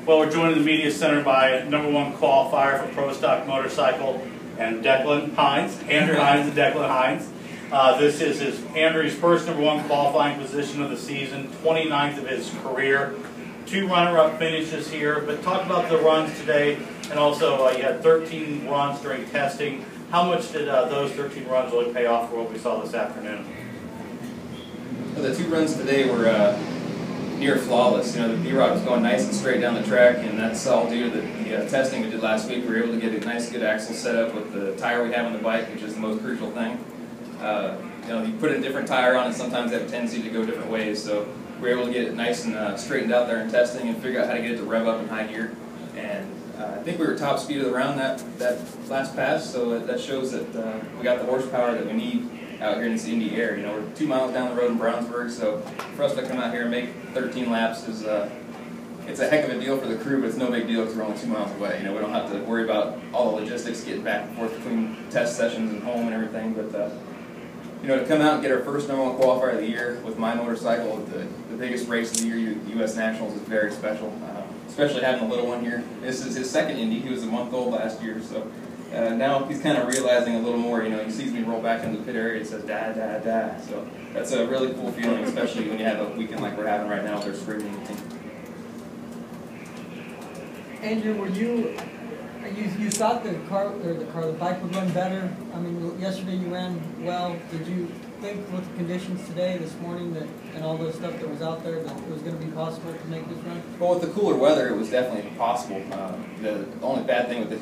Well, we're joined in the media center by #1 qualifier for Pro Stock Motorcycle and Declan Hines, Andrew Hines and Declan Hines. This is Andrew's first #1 qualifying position of the season, 29th of his career. 2 runner-up finishes here, but talk about the runs today, and also you had 13 runs during testing. How much did those 13 runs really pay off for what we saw this afternoon? Well, the 2 runs today were near flawless. You know, the B-Rod was going nice and straight down the track, and that's all due to the testing we did last week. We were able to get a nice, good axle set up with the tire we have on the bike, which is the most crucial thing. You know, you put a different tire on it, sometimes they have a tendency to go different ways, so we were able to get it nice and straightened out there in testing and figure out how to get it to rev up in high gear. And I think we were top speed of the round that last pass, so that shows that we got the horsepower that we need out here in this Indy air. You know, we're 2 miles down the road in Brownsburg, so for us to come out here and make 13 laps is it's a heck of a deal for the crew, but it's no big deal because we're only 2 miles away. You know, we don't have to worry about all the logistics getting back and forth between test sessions and home and everything. But you know, to come out and get our first #1 qualifier of the year with my motorcycle, the biggest race of the year, U.S. Nationals, is very special. Especially having a little one here. This is his second Indy. He was a month old last year, so now he's kind of realizing a little more. You know, he sees me roll back into the pit area and says, "Dad, Dad, Dad." So that's a really cool feeling, especially when you have a weekend like we're having right now with their screaming. Andrew, were you thought the bike would run better? I mean, yesterday you ran well. Did you think with the conditions today, this morning, that and all the stuff that was out there, that it was going to be possible to make this run? Well, with the cooler weather, it was definitely possible. The only bad thing with the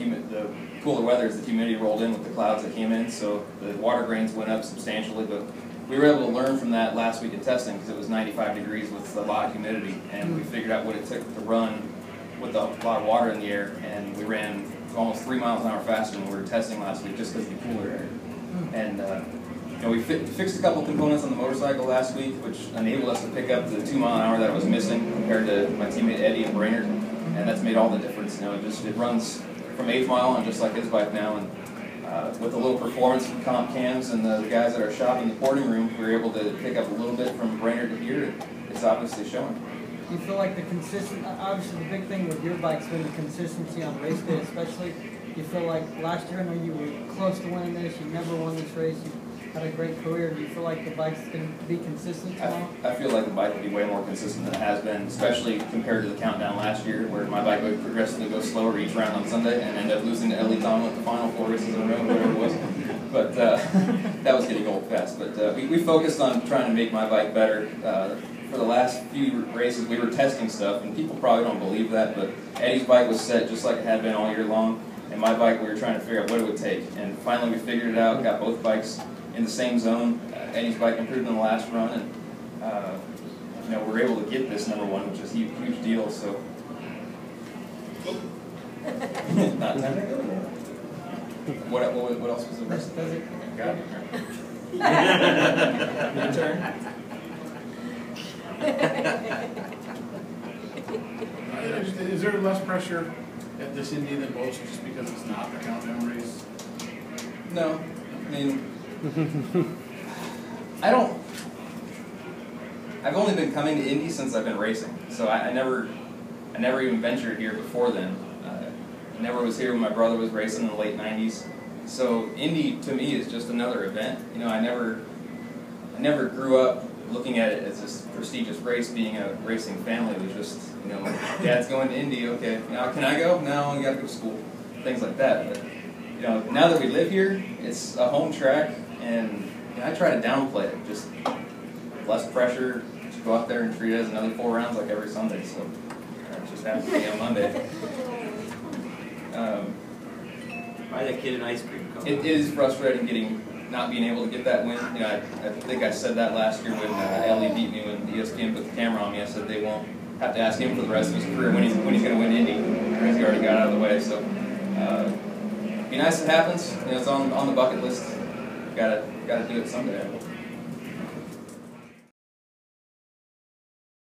cooler weather is the humidity rolled in with the clouds that came in, so the water grains went up substantially. But we were able to learn from that last week of testing because it was 95 degrees with a lot of humidity, and we figured out what it took to run with a lot of water in the air, and we ran almost 3 miles an hour faster than we were testing last week just because of the cooler air. And you know, we fixed a couple components on the motorcycle last week, which enabled us to pick up the 2 mile an hour that was missing compared to my teammate Eddie and Brainerd, and that's made all the difference. You know, it runs from 8th mile on just like his bike now, and with a little performance from comp cams and the guys at our shop in the porting room, we were able to pick up a little bit from Brainerd to here, and it's obviously showing. You feel like obviously the big thing with your bike's been the consistency on race day, especially. You feel like last year, I know you were close to winning this, you never won this race, you had a great career. Do you feel like the bike's going to be consistent tomorrow? I feel like the bike will be way more consistent than it has been, especially compared to the countdown last year, where my bike would progressively go slower each round on Sunday and end up losing to Ellie Tom with the final 4 races in a row, whatever it was. But that was getting old fast. But we focused on trying to make my bike better. For the last few races, we were testing stuff, and people probably don't believe that, but Eddie's bike was set just like it had been all year long, and my bike, we were trying to figure out what it would take. And finally we figured it out, got both bikes in the same zone. Eddie's bike improved in the last run, and you know, we were able to get this #1, which is a huge deal. So not time to go. What else was the rest? Got it. Your turn. Is there less pressure at this Indy than most just because it's not a countdown race? No. I mean, I've only been coming to Indy since I've been racing, so I never even ventured here before then. I never was here when my brother was racing in the late 90s. So Indy to me is just another event. You know, I never grew up looking at it as this prestigious race. Being a racing family, it was just, you know, Dad's going to Indy, okay, now can I go? No, I gotta go to school. Things like that. But you know, now that we live here, it's a home track, and you know, I try to downplay it. Just less pressure, just go out there and treat it as another 4 rounds like every Sunday. So it just happens to be on Monday. Buy that kid an ice cream cone. It is frustrating not being able to get that win. You know, I think I said that last year when Ellie beat me when ESPN put the camera on me. I said they won't have to ask him for the rest of his career when he's going to win Indy, because he already got out of the way. So it'd be nice if it happens. You know, it's on the bucket list. Gotta do it someday.